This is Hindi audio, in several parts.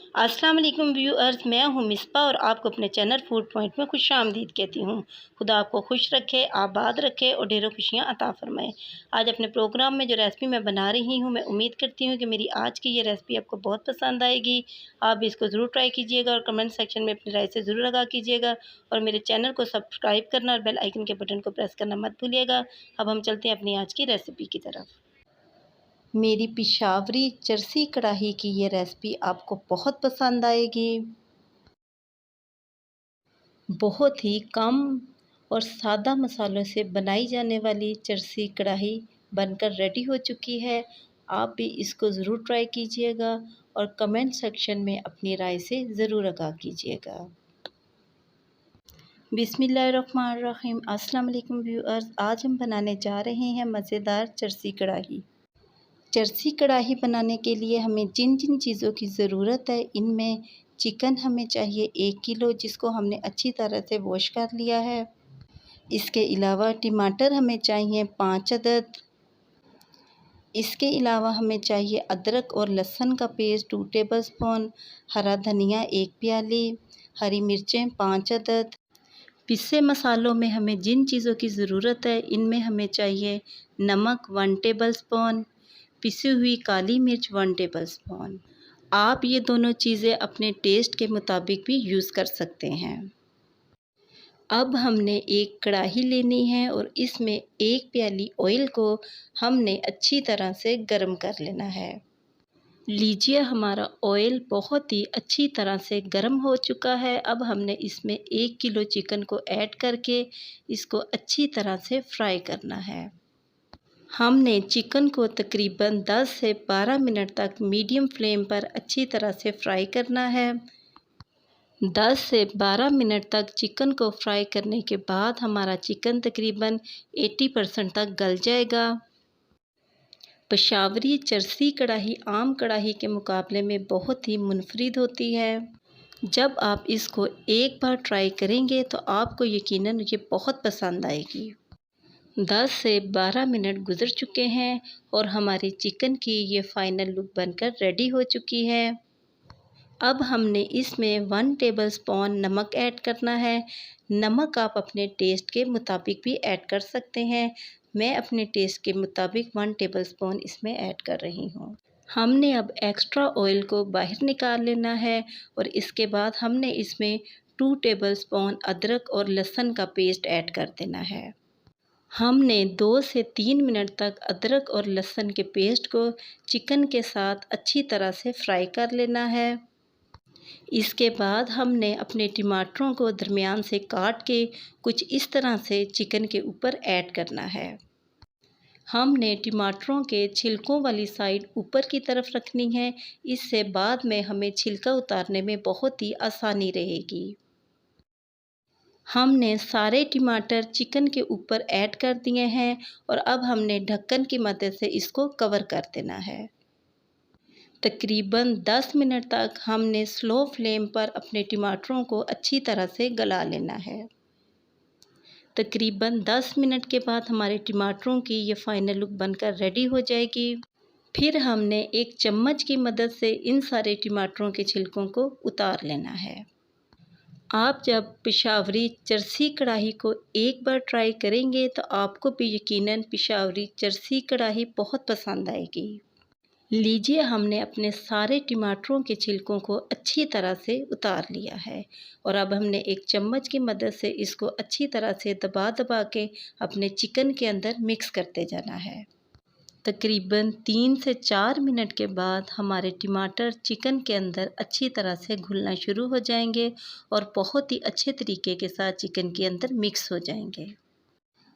अस्सलाम वालेकुम व्यूअर्स, मैं हूं मिसबा और आपको अपने चैनल फूड पॉइंट में खुशामदीद कहती हूं। खुदा आपको खुश रखे, आबाद रखे और ढेरों खुशियां अता फरमाए। आज अपने प्रोग्राम में जो रेसिपी मैं बना रही हूं, मैं उम्मीद करती हूं कि मेरी आज की ये रेसिपी आपको बहुत पसंद आएगी। आप भी इसको ज़रूर ट्राई कीजिएगा और कमेंट सेक्शन में अपनी राय से ज़रूर आगाह कीजिएगा और मेरे चैनल को सब्सक्राइब करना और बेल आइकन के बटन को प्रेस करना मत भूलिएगा। अब हम चलते हैं अपनी आज की रेसिपी की तरफ। मेरी पिशावरी चरसी कढ़ाई की ये रेसिपी आपको बहुत पसंद आएगी। बहुत ही कम और सादा मसालों से बनाई जाने वाली चरसी कढ़ाई बनकर रेडी हो चुकी है। आप भी इसको ज़रूर ट्राई कीजिएगा और कमेंट सेक्शन में अपनी राय से ज़रूर आगाह कीजिएगा। बिस्मिल्लाहिर्रहमानिर्रहीम। अस्सलाम वालेकुम व्यूअर्स, आज हम बनाने जा रहे हैं मज़ेदार चरसी कढ़ाई। चरसी कढ़ाई बनाने के लिए हमें जिन जिन चीज़ों की ज़रूरत है, इनमें चिकन हमें चाहिए 1 किलो, जिसको हमने अच्छी तरह से वॉश कर लिया है। इसके अलावा टमाटर हमें चाहिए 5 अदद। इसके अलावा हमें चाहिए अदरक और लहसुन का पेस्ट 2 टेबलस्पून, हरा धनिया 1 प्याली, हरी मिर्चें 5 अदद। पिसे मसालों में हमें जिन चीज़ों की ज़रूरत है, इनमें हमें चाहिए नमक 1 टेबलस्पून, पिसी हुई काली मिर्च 1 टेबलस्पून। आप ये दोनों चीज़ें अपने टेस्ट के मुताबिक भी यूज़ कर सकते हैं। अब हमने एक कढ़ाई लेनी है और इसमें 1 प्याली ऑयल को हमने अच्छी तरह से गर्म कर लेना है। लीजिए, हमारा ऑयल बहुत ही अच्छी तरह से गर्म हो चुका है। अब हमने इसमें 1 किलो चिकन को ऐड करके इसको अच्छी तरह से फ्राई करना है। हमने चिकन को तकरीबन 10 से 12 मिनट तक मीडियम फ्लेम पर अच्छी तरह से फ्राई करना है। 10 से 12 मिनट तक चिकन को फ्राई करने के बाद हमारा चिकन तकरीबन 80% तक गल जाएगा। पेशावरी चरसी कढ़ाई आम कढ़ाई के मुकाबले में बहुत ही मुनफरिद होती है। जब आप इसको एक बार ट्राई करेंगे तो आपको यकीनन ये बहुत पसंद आएगी। 10 से 12 मिनट गुज़र चुके हैं और हमारी चिकन की ये फ़ाइनल लुक बनकर रेडी हो चुकी है। अब हमने इसमें 1 टेबलस्पून नमक ऐड करना है। नमक आप अपने टेस्ट के मुताबिक भी ऐड कर सकते हैं। मैं अपने टेस्ट के मुताबिक 1 टेबलस्पून इसमें ऐड कर रही हूँ। हमने अब एक्स्ट्रा ऑयल को बाहर निकाल लेना है और इसके बाद हमने इसमें 2 टेबलस्पून अदरक और लहसुन का पेस्ट ऐड कर देना है। हमने 2 से 3 मिनट तक अदरक और लहसुन के पेस्ट को चिकन के साथ अच्छी तरह से फ्राई कर लेना है। इसके बाद हमने अपने टमाटरों को दरमियान से काट के कुछ इस तरह से चिकन के ऊपर ऐड करना है। हमने टमाटरों के छिलकों वाली साइड ऊपर की तरफ रखनी है। इससे बाद में हमें छिलका उतारने में बहुत ही आसानी रहेगी। हमने सारे टमाटर चिकन के ऊपर ऐड कर दिए हैं और अब हमने ढक्कन की मदद से इसको कवर कर देना है। तकरीबन 10 मिनट तक हमने स्लो फ्लेम पर अपने टमाटरों को अच्छी तरह से गला लेना है। तकरीबन 10 मिनट के बाद हमारे टमाटरों की ये फ़ाइनल लुक बनकर रेडी हो जाएगी। फिर हमने एक चम्मच की मदद से इन सारे टमाटरों के छिलकों को उतार लेना है। आप जब पेशावरी चरसी कढ़ाई को एक बार ट्राई करेंगे तो आपको भी यकीनन पेशावरी चरसी कढ़ाई बहुत पसंद आएगी। लीजिए, हमने अपने सारे टमाटरों के छिलकों को अच्छी तरह से उतार लिया है और अब हमने एक चम्मच की मदद से इसको अच्छी तरह से दबा दबा के अपने चिकन के अंदर मिक्स करते जाना है। तकरीबन 3 से 4 मिनट के बाद हमारे टमाटर चिकन के अंदर अच्छी तरह से घुलना शुरू हो जाएंगे और बहुत ही अच्छे तरीके के साथ चिकन के अंदर मिक्स हो जाएंगे।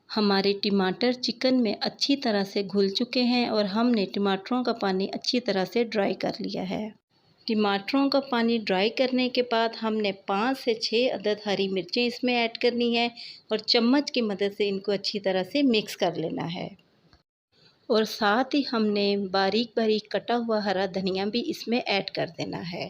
हमारे टमाटर चिकन में अच्छी तरह से घुल चुके हैं और हमने टमाटरों का पानी अच्छी तरह से ड्राई कर लिया है। टमाटरों का पानी ड्राई करने के बाद हमने 5 से 6 अदद हरी मिर्चें इसमें ऐड करनी है और चम्मच की मदद से इनको अच्छी तरह से मिक्स कर लेना है। और साथ ही हमने बारीक बारीक कटा हुआ हरा धनिया भी इसमें ऐड कर देना है।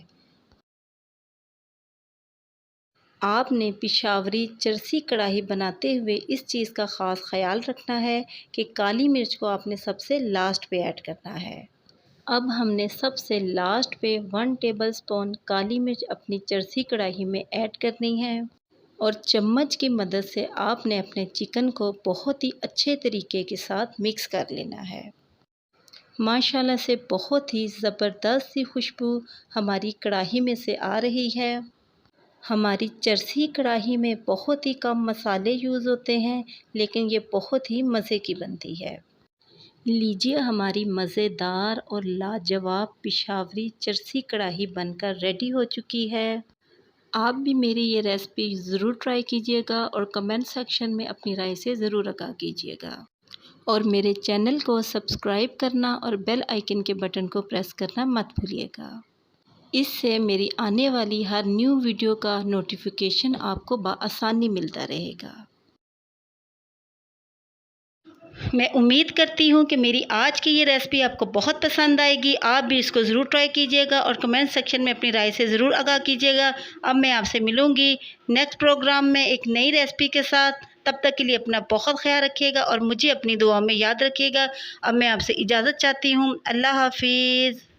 आपने पेशावरी चरसी कढ़ाई बनाते हुए इस चीज़ का ख़ास ख़याल रखना है कि काली मिर्च को आपने सबसे लास्ट पे ऐड करना है। अब हमने सबसे लास्ट पे 1 टेबलस्पून काली मिर्च अपनी चरसी कढ़ाई में ऐड करनी है और चम्मच की मदद से आपने अपने चिकन को बहुत ही अच्छे तरीके के साथ मिक्स कर लेना है। माशाल्लाह से बहुत ही ज़बरदस्त सी खुशबू हमारी कढ़ाई में से आ रही है। हमारी चरसी कढ़ाई में बहुत ही कम मसाले यूज़ होते हैं, लेकिन ये बहुत ही मज़े की बनती है। लीजिए, हमारी मज़ेदार और लाजवाब पिशावरी चरसी कढ़ाई बनकर रेडी हो चुकी है। आप भी मेरी ये रेसिपी ज़रूर ट्राई कीजिएगा और कमेंट सेक्शन में अपनी राय से ज़रूर आगाह कीजिएगा। और मेरे चैनल को सब्सक्राइब करना और बेल आइकन के बटन को प्रेस करना मत भूलिएगा। इससे मेरी आने वाली हर न्यू वीडियो का नोटिफिकेशन आपको बआसानी मिलता रहेगा। मैं उम्मीद करती हूँ कि मेरी आज की ये रेसिपी आपको बहुत पसंद आएगी। आप भी इसको ज़रूर ट्राई कीजिएगा और कमेंट सेक्शन में अपनी राय से ज़रूर आगाह कीजिएगा। अब मैं आपसे मिलूँगी नेक्स्ट प्रोग्राम में एक नई रेसिपी के साथ। तब तक के लिए अपना बहुत ख्याल रखिएगा और मुझे अपनी दुआ में याद रखिएगा। अब मैं आपसे इजाज़त चाहती हूँ। अल्लाह हाफ़िज़।